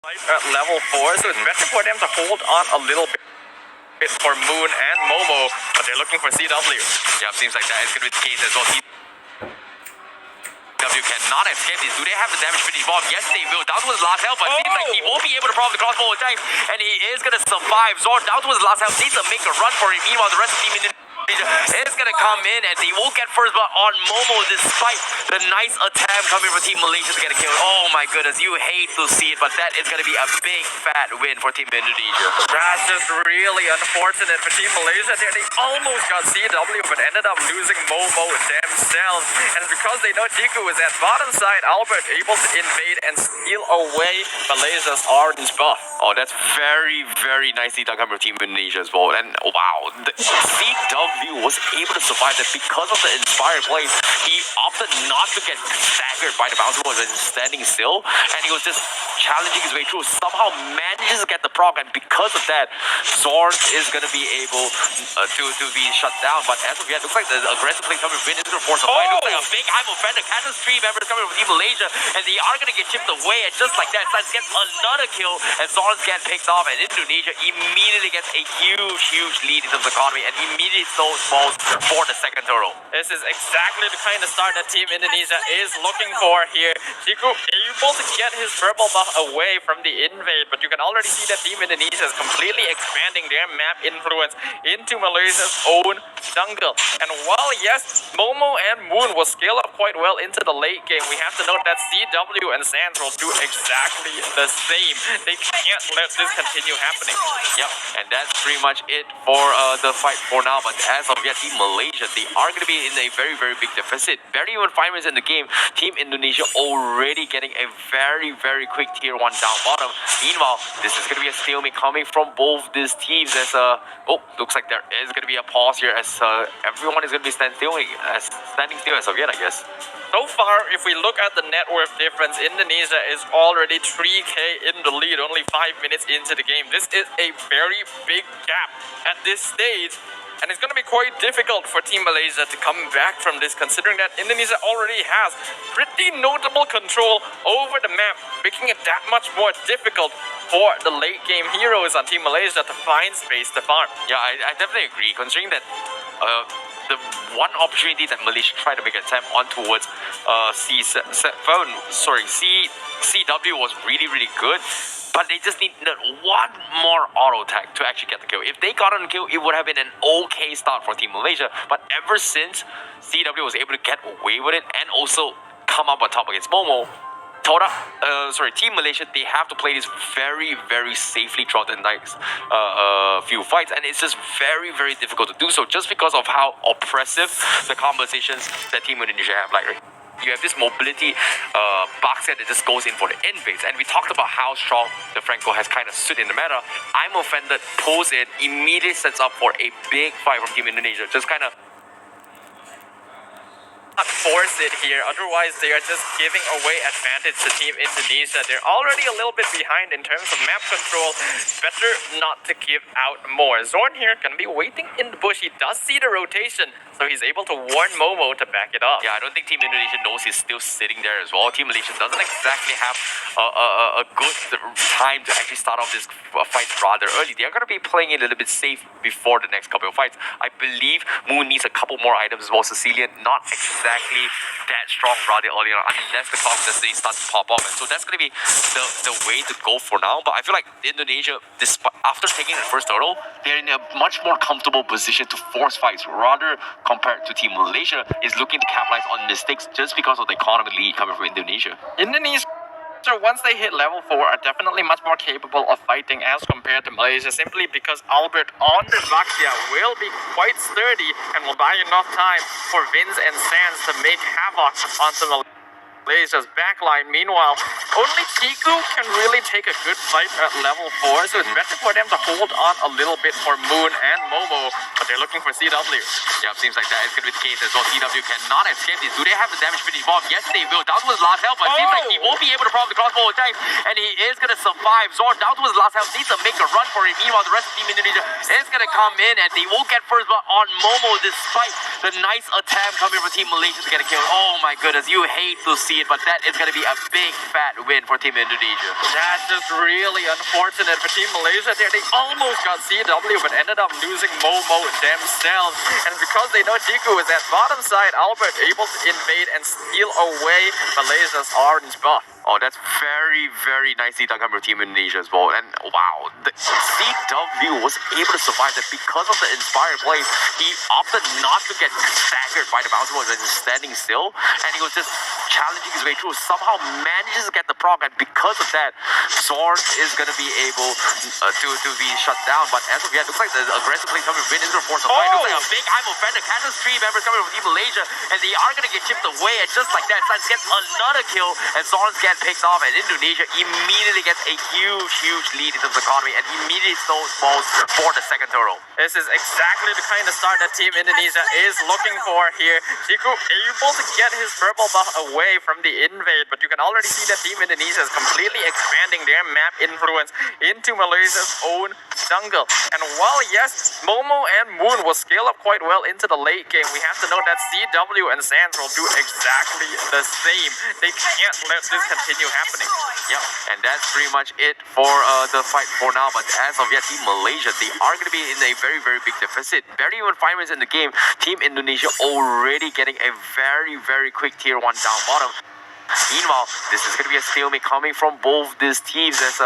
At level 4, so it's better for them to hold on a little bit for Moon and Momo, but they're looking for CW. Yeah, seems like that is going to be the case as well. CW cannot escape this. Do they have the damage finish bomb? Yes, they will. Down to his last health, but it seems like he won't be able to prop the crossbow attack, and he is going to survive. Zorn down to his last health, needs to make a run for it. Meanwhile, the rest of the team in is going to come in, and they will get first blood on Momo despite the nice attempt coming from Team Malaysia to get a kill. Oh my goodness, you hate to see it, but that is going to be a big fat win for Team Indonesia. That's just really unfortunate for Team Malaysia there. They almost got CW, but ended up losing Momo themselves. And because they know Tiku is at bottom side, Albert able to invade and steal away Malaysia's orange buff. Oh, that's very, very nicely done coming from Team Indonesia as well. And wow, the CW was able to survive that because of the inspired plays. He opted not to get staggered by the bouncer was standing still, and he was just challenging his way through. Somehow manages to get the proc, and because of that, Zorn is going to be able to be shut down. But as of yet, looks like the aggressive play coming from into the force of fight. Looks like a big hype offender. Catches 3 members coming from Team Malaysia, and they are going to get chipped away. And just like that, Science gets another kill, and Zorn's get picked off, and Indonesia immediately gets a huge lead in terms of economy, and immediately falls for the second turtle. This is exactly the kind of start that Team Indonesia is looking for here. Tiku able to get his purple buff away from the invade, but you can already see that Team Indonesia is completely expanding their map influence into Malaysia's own jungle. And while yes, Momo and Moon will scale up quite well into the late game, we have to note that CW and Sands will do exactly the same. They can't let this continue happening. Yep, and that's pretty much it for the fight for now. But as of yet, Team Malaysia, they are going to be in a very big deficit. Barely even 5 minutes in the game, Team Indonesia already getting a very quick tier 1 down bottom. Meanwhile, this is going to be a stalemate coming from both these teams as looks like there is going to be a pause here as everyone is going to be standing still as of yet, I guess. So far, if we look at the net worth difference, Indonesia is already 3k in the lead, only 5 minutes into the game. This is a very big gap at this stage, and it's going to be quite difficult for Team Malaysia to come back from this, considering that Indonesia already has pretty notable control over the map, making it that much more difficult for the late game heroes on Team Malaysia to find space to farm. Yeah, I definitely agree, considering that the one opportunity that Malaysia tried to make an attempt on towards CW was really good, but they just need one more auto attack to actually get the kill. If they got on the kill, it would have been an okay start for Team Malaysia, but ever since CW was able to get away with it and also come up on top against Momo, Team Malaysia, they have to play this very safely throughout the next few fights, and it's just very difficult to do so just because of how oppressive the compositions that Team Indonesia have. Like, you have this mobility box set that just goes in for the invades, and we talked about how strong the Franco has kind of stood in the meta. I'm offended, pulls it, immediately sets up for a big fight from Team Indonesia, just kind of force it here, otherwise they are just giving away advantage to Team Indonesia. They're already a little bit behind in terms of map control. Better not to give out more. Zorn here gonna be waiting in the bush. He does see the rotation, so he's able to warn Momo to back it up. Yeah, I don't think Team Indonesia knows he's still sitting there as well. Team Malaysia doesn't exactly have a good time to actually start off this fight rather early. They're gonna be playing it a little bit safe before the next couple of fights. I believe Moon needs a couple more items as well. Sicilian, not exactly that strong rather early on, unless the confidence they start to pop off, and so that's going to be the way to go for now. But I feel like Indonesia, despite after taking the first turtle, they're in a much more comfortable position to force fights rather compared to Team Malaysia is looking to capitalize on mistakes just because of the economy lead coming from Indonesia. So once they hit level 4, are definitely much more capable of fighting as compared to Malaysia, simply because Albert on the Vaxia will be quite sturdy and will buy enough time for Vince and Sands to make havoc onto Malaysia's backline. Meanwhile, only Tiku can really take a good fight at level 4, so it's better for them to hold on a little bit for Moon and Momo, but they're looking for CW. Yeah, seems like that is going to be the case as well. CW cannot escape this. Do they have the damage finish bomb? Yes, they will. Down to his last health, but it seems like he won't be able to prop the crossbow attack, and he is going to survive. Zorn down to his last health, needs to make a run for it. Meanwhile, the rest of Team Indonesia is going to come in, and they will get first blood on Momo despite The nice attempt coming from Team Malaysia to get a kill. Oh my goodness, you hate to see it, but that is going to be a big fat win for Team Indonesia. That's just really unfortunate for Team Malaysia there. They almost got CW but ended up losing Momo themselves. And because they know Jiku is at bottom side, Albert able to invade and steal away Malaysia's orange buff. Oh, that's very, very nicely done from Team Indonesia as well. And wow, the CW was able to survive that because of the inspired plays. He opted not to get staggered by the bouncing ball, just standing still, and he was just challenging his way through. Somehow manages to get the proc, and because of that, Zorn is going to be able to be shut down. But as of yet, looks like the aggressive play coming in into the force of fight. Looks like a big I'm offender. Catches 3 members coming from Team Malaysia, and they are going to get chipped away. And just like that, Suns gets another kill, and Zorn gets picked off, and Indonesia immediately gets a huge lead in terms of economy, and immediately throws balls for the second turtle. This is exactly the kind of start that Team Indonesia is looking for here. Jiku able to get his purple buff away from the invade, but you can already see that Team Indonesia is completely expanding their map influence into Malaysia's own jungle. And while yes, Momo and Moon will scale up quite well into the late game, we have to know that CW and Sands will do exactly the same. They can't let this continue happening. Yep, and that's pretty much it for the fight for now. But as of yet, Team Malaysia, they are going to be in a very big deficit. Barely even 5 minutes in the game, Team Indonesia already getting a very quick tier 1 down bottom. Meanwhile, this is going to be a stalemate coming from both these teams as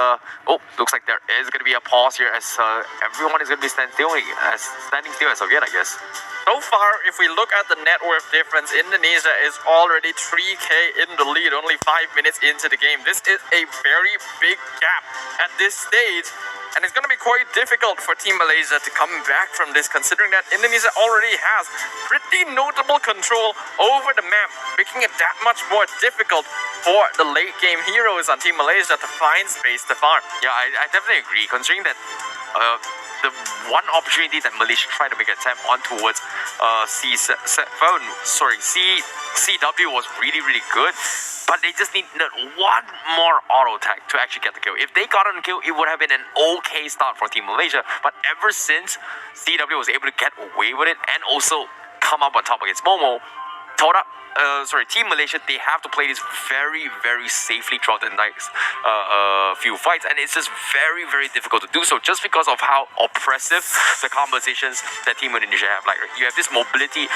looks like there is going to be a pause here as everyone is going to be standing still as of yet, I guess. So far, if we look at the net worth difference, Indonesia is already 3k in the lead, only 5 minutes into the game. This is a very big gap at this stage, and it's going to be quite difficult for Team Malaysia to come back from this, considering that Indonesia already has pretty notable control over the map, making it that much more difficult for the late game heroes on Team Malaysia to find space to farm. Yeah, I definitely agree, considering that the one opportunity that Malaysia tried to make an attempt on towards CW was really good, but they just need one more auto attack to actually get the kill. If they got on the kill, it would have been an okay start for Team Malaysia, but ever since CW was able to get away with it and also come up on top against Momo, Team Malaysia, they have to play this very safely throughout the next few fights, and it's just very difficult to do so just because of how oppressive the compositions that Team Indonesia have. Like, you have this mobility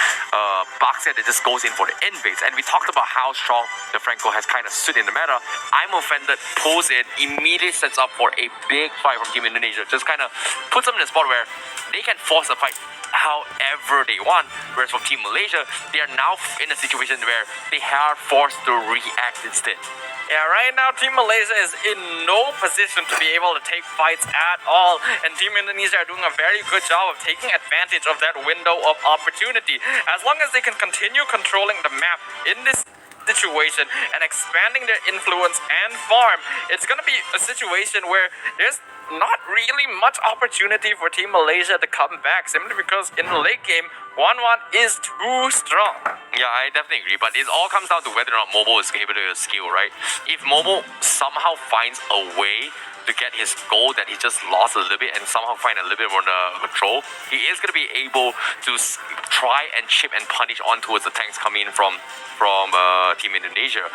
box set that just goes in for the invades, and we talked about how strong the Franco has kind of stood in the meta. I'm offended, pulls in, immediately sets up for a big fight from Team Indonesia, just kind of puts them in a spot where they can force a fight however they want, whereas from Team Malaysia, they are now in a situation where they are forced to react instead. Yeah, right now Team Malaysia is in no position to be able to take fights at all, and Team Indonesia are doing a very good job of taking advantage of that window of opportunity. As long as they can continue controlling the map in this situation and expanding their influence and farm, it's going to be a situation where there's not really much opportunity for Team Malaysia to come back, simply because in the late game, 1-1 is too strong. Yeah, I definitely agree, but it all comes down to whether or not Momo is able to skill, right? If Momo somehow finds a way to get his goal that he just lost a little bit and somehow find a little bit more control, he is going to be able to try and chip and punish on towards the tanks coming in from Team Indonesia.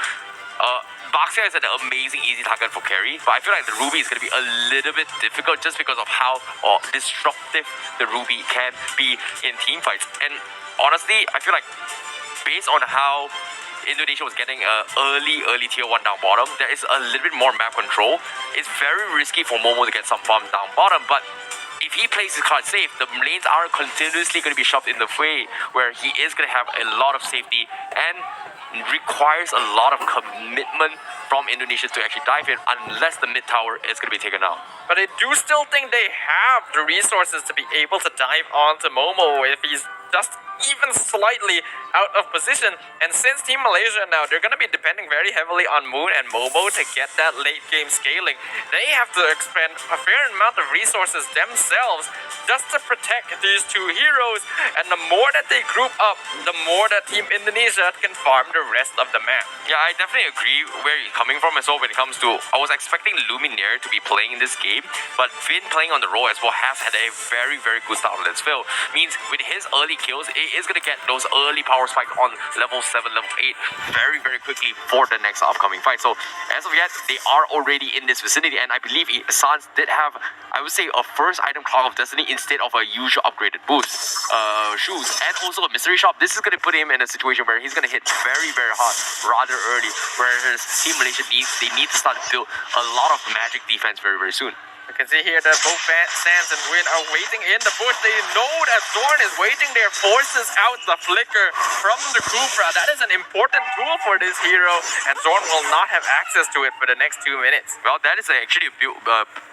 Baxia is an amazing easy target for carry, but I feel like the Ruby is going to be a little bit difficult just because of how disruptive the Ruby can be in team fights. And honestly, I feel like based on how Indonesia was getting early tier 1 down bottom, there is a little bit more map control. It's very risky for Momo to get some farm down bottom, but if he plays his card safe, the lanes are continuously going to be shoved in the way where he is going to have a lot of safety and requires a lot of commitment from Indonesia to actually dive in, unless the mid tower is going to be taken out. But I do still think they have the resources to be able to dive onto Momo if he's just even slightly out of position. And since Team Malaysia now, they're going to be depending very heavily on Moon and Momo to get that late game scaling. They have to expend a fair amount of resources themselves just to protect these two heroes. And the more that they group up, the more that Team Indonesia can farm the rest of the map. Yeah, I definitely agree where you're coming from as well when it comes to, I was expecting Luminaire to be playing in this game, but Vin playing on the role as well has had a very good start on this field. Means with his early kills, He is going to get those early power spikes on level 7, level 8 very, very quickly for the next upcoming fight. So as of yet, they are already in this vicinity, and I believe Sans did have, I would say, a first item Clock of Destiny instead of a usual upgraded boost shoes, and also a mystery shop. This is going to put him in a situation where he's going to hit very, very hard rather early, whereas Team Malaysia need to start to build a lot of magic defense very, very soon. You can see here that both Sans and Win are waiting in the bush. They know that Zorn is waiting there, forces out the flicker from the Kufra. That is an important tool for this hero, and Zorn will not have access to it for the next 2 minutes. Well, that is actually a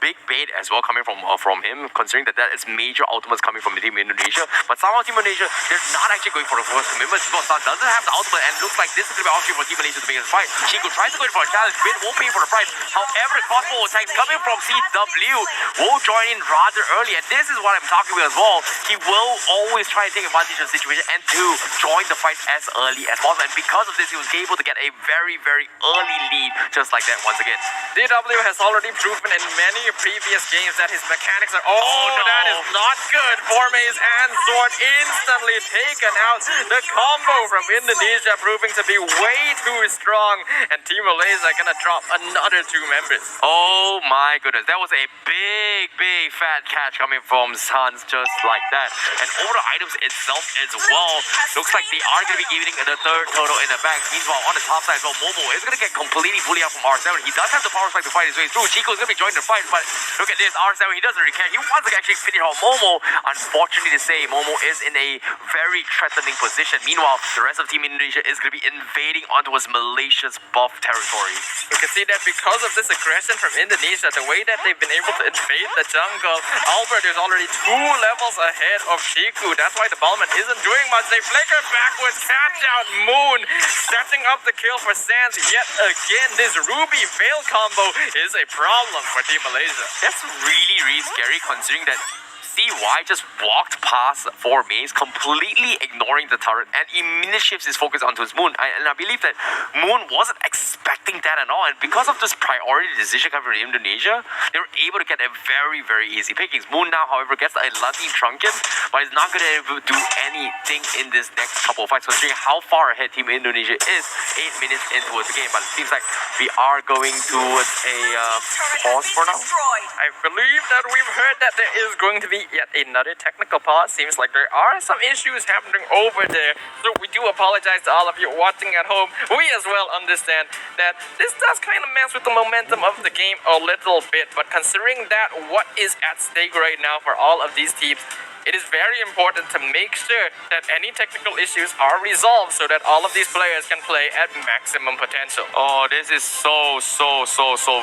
big bait as well coming from him, considering that is major ultimates coming from Team Indonesia. But somehow Team Indonesia, they're not actually going for the first commitment. Sun doesn't have the ultimate, and looks like this is going to be option for Team Malaysia to make this fight. Chico tries to go in for a challenge. Win won't pay for the price. However, the crossbow attacks coming from CW will join in rather early, and this is what I'm talking about as well. He will always try to take advantage of the situation and to join the fight as early as possible, and because of this, he was able to get a very, very early lead just like that once again. DW has already proven in many previous games that his mechanics are... that is not good. Formaze and Zorn instantly taken out. The combo from Indonesia proving to be way too strong, and Team Malaysia gonna drop another 2 members. Oh my goodness, that was a big fat catch coming from Sans just like that. And over the items itself as well, looks like they are going to be giving the third total in the back. Meanwhile, on the top side as well, Momo is going to get completely bullied out from R7. He does have the power spike to fight his way through. Chico is going to be joining the fight, but look at this, R7, he doesn't really care. He wants to actually finish off Momo. Unfortunately to say, Momo is in a very threatening position. Meanwhile, the rest of Team Indonesia is going to be invading onto his Malaysia's buff territory. You can see that because of this aggression from Indonesia, the way that they've been able to invade the jungle, Albert is already 2 levels ahead of Chiku. That's why the Ballman isn't doing much. They flicker backwards, catch out Moon, setting up the kill for Sans yet again. This Ruby Veil combo is a problem for Team Malaysia. That's really, really scary considering that CY just walked past Formaze, completely ignoring the turret, and immediately shifts his focus onto his Moon. And I believe that Moon wasn't expecting that at all. And because of this priority decision coming from Indonesia, they were able to get a very, very easy pickings. Moon now, however, gets a lucky Trunken, but is not going to do anything in this next couple of fights, considering how far ahead Team Indonesia is 8 minutes into the game. But it seems like we are going towards a pause for now. I believe that we've heard that there is going to be yet another technical pause. Seems like there are some issues happening over there, so we do apologize to all of you watching at home. We as well understand that this does kind of mess with the momentum of the game a little bit, but considering that what is at stake right now for all of these teams, it is very important to make sure that any technical issues are resolved so that all of these players can play at maximum potential. Oh, this is so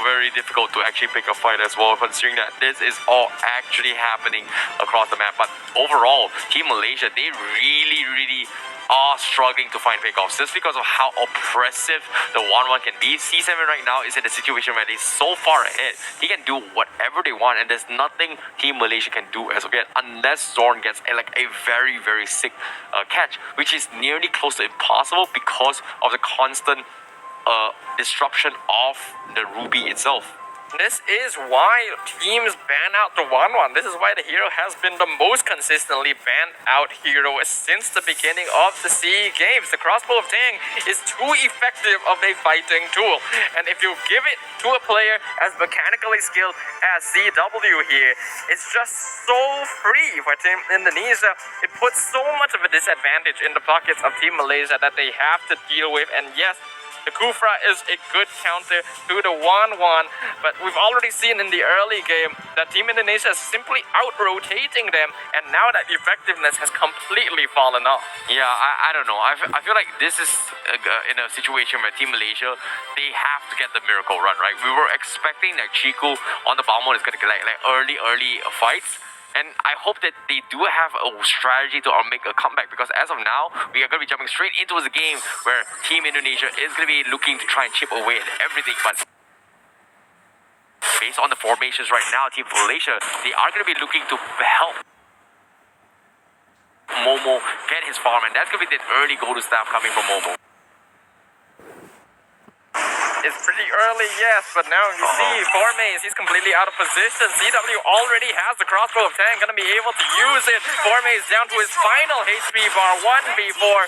very difficult to actually pick a fight as well, considering that this is all actually happening across the map. But overall, Team Malaysia, they really are struggling to find pickoffs just because of how oppressive the 1-1 can be. C7 right now is in a situation where he's so far ahead. He can do whatever they want, and there's nothing Team Malaysia can do as of yet unless Zorn gets a very sick catch, which is nearly close to impossible because of the constant disruption of the Ruby itself. This is why teams ban out the 1-1. This is why the hero has been the most consistently banned out hero since the beginning of the CE games. The crossbow of Tang is too effective of a fighting tool. And if you give it to a player as mechanically skilled as CW here, it's just so free for Team Indonesia. It puts so much of a disadvantage in the pockets of Team Malaysia that they have to deal with. And yes, the Kufra is a good counter to the 1-1, but we've already seen in the early game that Team Indonesia is simply out-rotating them, and now that effectiveness has completely fallen off. Yeah, I don't know. I feel like this is in a situation where Team Malaysia, they have to get the miracle run, right? We were expecting that Chico on the Balmond is going to get like early fights. And I hope that they do have a strategy to make a comeback, because as of now, we are going to be jumping straight into the game where Team Indonesia is going to be looking to try and chip away at everything. But based on the formations right now, Team Malaysia, they are going to be looking to help Momo get his farm, and that's going to be the early go-to staff coming from Momo. is pretty early, yes, but now you see Formaze, he's completely out of position. CW already has the crossbow of 10, gonna be able to use it. Formaze down to his final HP bar, 1v4,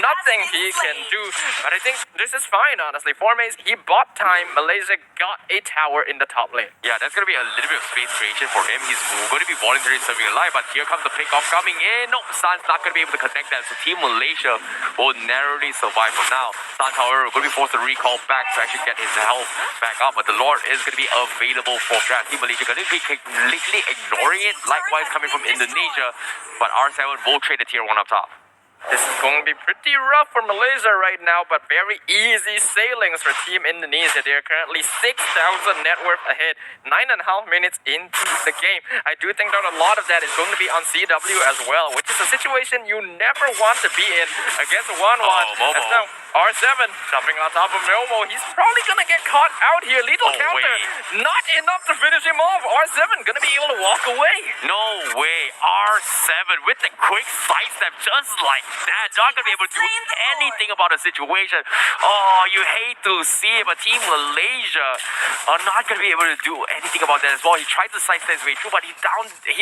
nothing he can do. But I think this is fine, honestly. Formaze, he bought time. Malaysia got a tower in the top lane. Yeah, that's going to be a little bit of space creation for him. He's going to be voluntarily serving a life, but here comes the pickoff coming in. No, San's not going to be able to connect that, so Team Malaysia will narrowly survive for now. San, however, going to be forced to recall back to actually get his health back up, but the Lord is going to be available for draft. Team Malaysia going to be completely ignoring it, likewise coming from Indonesia, but R7 will trade the tier 1 up top. This is going to be pretty rough for Malaysia right now, but very easy sailings for Team Indonesia. They are currently 6,000 net worth ahead, 9.5 minutes into the game. I do think that a lot of that is going to be on CW as well, which is a situation you never want to be in against a 1-1. As now R7 jumping on top of Momo. He's probably going to get caught out here. Lethal counter. Not enough to finish him off. R7 going to be able to walk away. No way. R7 with the quick sidestep just like that. Not going to be able to do anything about the situation. Oh, you hate to see it, but Team Malaysia are not going to be able to do anything about that as well. He tried to sidestep his way through, but he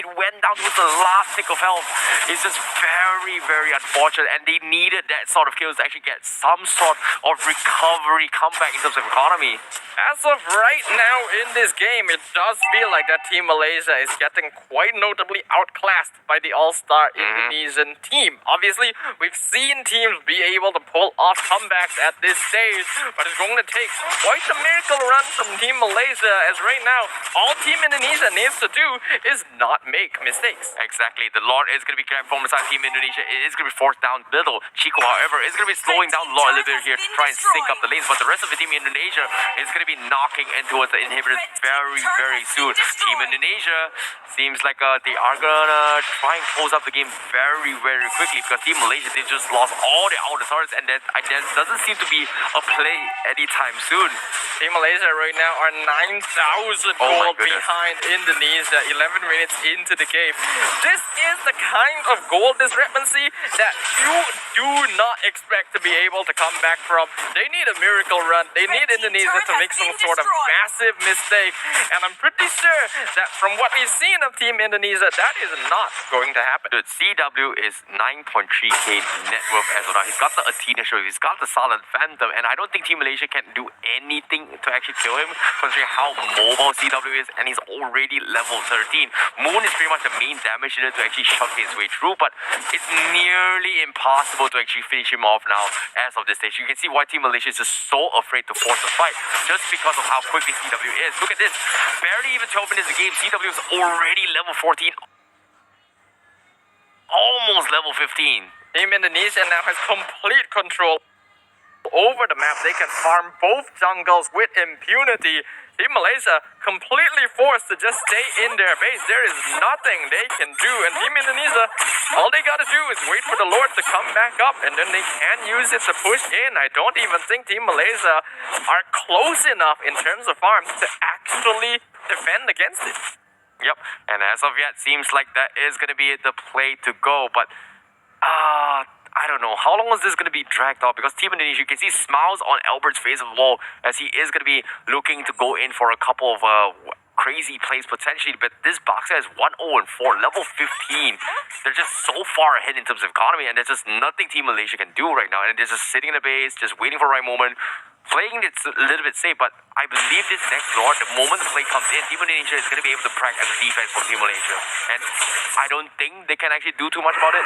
went down with the last tick of health. It's just very, very unfortunate, and they needed that sort of kills to actually get some sort of recovery comeback in terms of economy. As of right now in this game, it does feel like that Team Malaysia is getting quite notably outclassed by the all-star Indonesian team. Obviously, we've seen teams be able to pull off comebacks at this stage, but it's going to take quite a miracle run from Team Malaysia, as right now, all Team Indonesia needs to do is not make mistakes. Exactly. The Lord is going to be grabbed from inside Team Indonesia. It is going to be forced down middle. Chico, however, is going to be slowing down the Lord a little bit here to try and sync up the lanes, but the rest of the Team Indonesia is going to be knocking in towards the inhibitors very, very soon. Team Indonesia seems like they are going to try and close up the game very, very quickly, because Team Malaysia, they just lost all their outer stars, and there doesn't seem to be a play anytime soon. Team Malaysia right now are 9,000 gold behind Indonesia, 11 minutes into the game. This is the kind of gold discrepancy that you do not expect to be able to come back from. They need a miracle run. They need Indonesia to make some sort of massive mistake, and I'm pretty sure that from what we've seen of Team Indonesia, that is not going to happen. Dude, CW is 9.3k net worth as of now. He's got the Athena show, he's got the Silent Phantom, and I don't think Team Malaysia can do anything to actually kill him, considering how mobile CW is, and he's already level 13. Moon is pretty much the main damage dealer to actually shove his way through, but it's nearly impossible to actually finish him off now as of this stage. You can see why Team Malaysia is just so afraid to force the fight, just because of how quickly CW is. Look at this, barely even 12 minutes of the game, CW is already level 14, almost level 15. Team Indonesia now has complete control over the map. They can farm both jungles with impunity. Team Malaysia completely forced to just stay in their base. There is nothing they can do. And Team Indonesia, all they gotta do is wait for the Lord to come back up, and then they can use it to push in. I don't even think Team Malaysia are close enough in terms of farms to actually defend against it. Yep, and as of yet, seems like that is going to be the play to go, but I don't know. How long is this going to be dragged out? Because Team Indonesia, you can see smiles on Albert's face of the wall as he is going to be looking to go in for a couple of crazy plays potentially, but this boxer has 1-0-4, level 15. They're just so far ahead in terms of economy, and there's just nothing Team Malaysia can do right now, and they're just sitting in the base, just waiting for the right moment, playing it a little bit safe. But I believe this next Lord, the moment the play comes in, Team Indonesia is going to be able to crack as a defense for Team Malaysia, and I don't think they can actually do too much about it.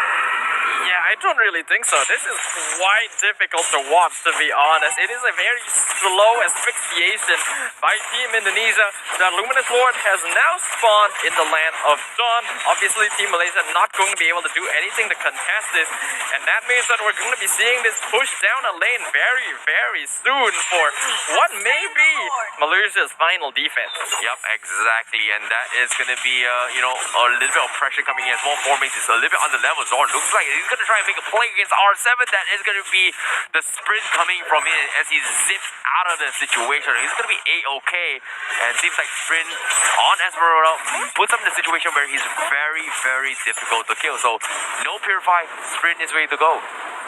Yeah, I don't really think so. This is quite difficult to watch, to be honest. It is a very slow asphyxiation by Team Indonesia. The Luminous Lord has now spawned in the land of Dawn. Obviously, Team Malaysia not going to be able to do anything to contest this, and that means that we're going to be seeing this push down a lane very, very soon for what may be Malaysia's final defense. Yep, exactly, and that is going to be, a little bit of pressure coming in as well. Formation is a little bit under level. Zord looks like he's going to try and make a play against R7. That is going to be the sprint coming from him as he zips out of the situation. He's going to be A-OK, and it seems like sprint on Esmeralda puts him in a situation where he's very, very difficult to kill. So no Purify, sprint is ready to go.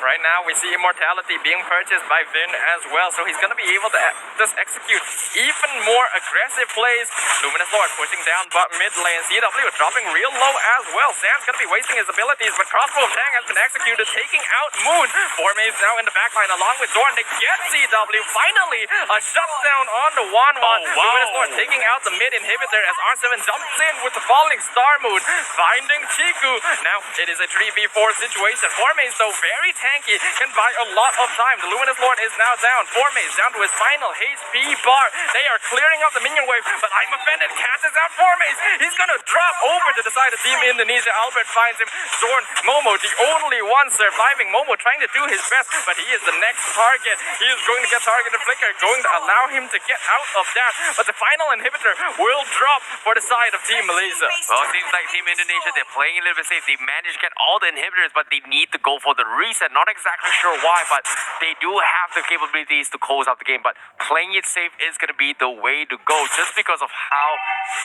Right now, we see immortality being purchased by Vin as well, so he's gonna be able to just execute even more aggressive plays. Luminous Lord pushing down mid lane. CW dropping real low as well. Sam's gonna be wasting his abilities, but Crossbow of Tang has been executed, taking out Moon. Formase now in the backline along with Zorn. They get CW. Finally, a shutdown on the 1-1. Oh, wow. Luminous Lord taking out the mid inhibitor as R7 jumps in with the falling Star Moon, finding Chiku. Now it is a 3v4 situation. Formase, though, very tanky, can buy a lot of time. The Luminous Lord is now down. Formase down to his final HP bar. They are clearing up the minion wave, but I'm offended. Catches out Formase. He's gonna drop over to the side of Team Indonesia. Albert finds him. Zorn, Momo, the only one surviving. Momo trying to do his best, but he is the next target. He is going to get targeted. Flicker going to allow him to get out of that, but the final inhibitor will drop for the side of Team Malaysia. Well, it seems like Team Indonesia, they're playing a little bit safe. They managed to get all the inhibitors, but they need to go for the reset. Not exactly sure why, but they do have the capabilities to close out the game. But playing it safe is going to be the way to go, just because of how,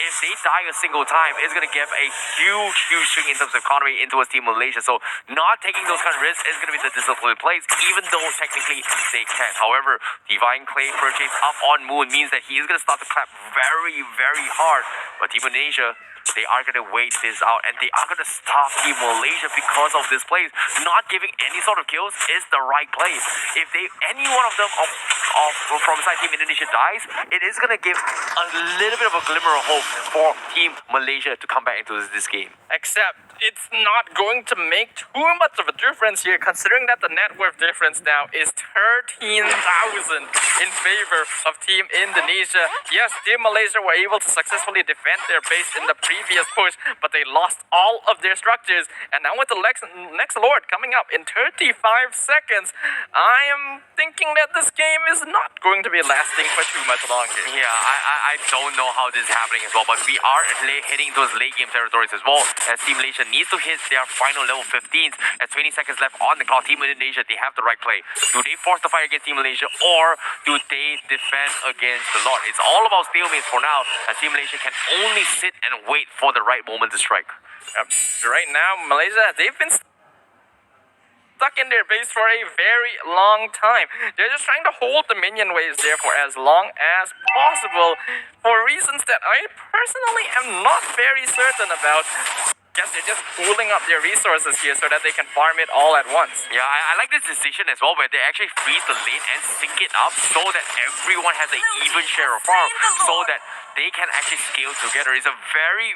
if they die a single time, it's going to give a huge swing in terms of economy into Team Malaysia. So not taking those kind of risks is going to be the disciplined plays, even though technically they can. However, Divine Clay purchase up on Moon means that he is going to start to clap very hard. But Team Indonesia, they are going to wait this out, and they are going to stop Team Malaysia because of this play. Not giving any sort of kills is the right play. If any one of them from side Team Indonesia dies, it is going to give a little bit of a glimmer of hope for Team Malaysia to come back into this game. Except it's not going to make too much of a difference here, considering that the net worth difference now is 13,000 in favor of Team Indonesia. Yes, Team Malaysia were able to successfully defend their base in the previous push, but they lost all of their structures. And now with the next Lord coming up in 35 seconds, I am thinking that this game is not going to be lasting for too much longer. Yeah, I don't know how this is happening as well, but we are hitting those late game territories as well, as Team Malaysia needs to hit their final level 15s. At 20 seconds left on the clock, Team Indonesia, they have the right play. Do they force the fight against Team Malaysia, or do they defend against the Lord? It's all about stalemates for now, as Team Malaysia can only sit and wait for the right moment to strike. Yep. Right now, Malaysia, they've been stuck in their base for a very long time. They're just trying to hold the minion waves there for as long as possible, for reasons that I personally am not very certain about. Guess they're just pooling up their resources here so that they can farm it all at once. Yeah, I like this decision as well, where they actually freeze the lane and sync it up so that everyone has an even share of farm, so that they can actually scale together. It's a very,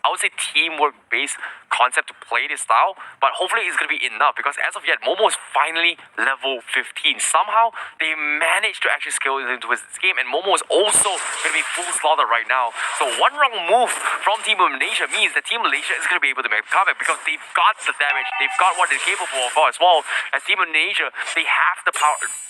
I would say, teamwork-based concept to play this style, but hopefully it's going to be enough, because as of yet, Momo is finally level 15. Somehow, they managed to actually scale into this game, and Momo is also going to be full slaughter right now. So one wrong move from Team Malaysia means that Team Malaysia is going to be able to make a comeback, because they've got the damage, they've got what they're capable of as well. As Team Indonesia, they have the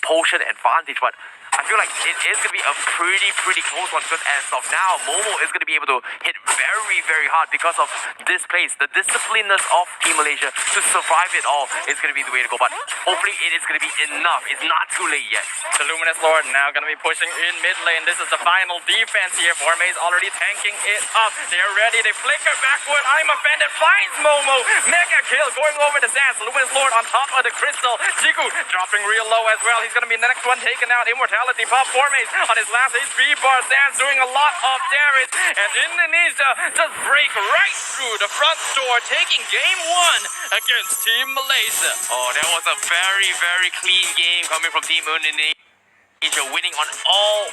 potion advantage, but I feel like it is going to be a pretty close one, because as of now, Momo is going to be able to hit very hard because of this place. The disciplineness of Team Malaysia to survive it all is going to be the way to go, but hopefully it is going to be enough. It's not too late yet. The Luminous Lord now going to be pushing in mid lane. This is the final defense here. Formase already tanking it up. They're ready. They flicker backward. I'm offended. Finds Momo. Mega kill going over the Sans. Luminous Lord on top of the crystal. Jiku dropping real low as well. He's going to be the next one taken out. Immortality pop. Formase on his last HP bar. Sans doing a lot of damage. And Indonesia just break right through the front door, taking game 1 against Team Malaysia. Oh, that was a very clean game coming from Team Indonesia, winning on all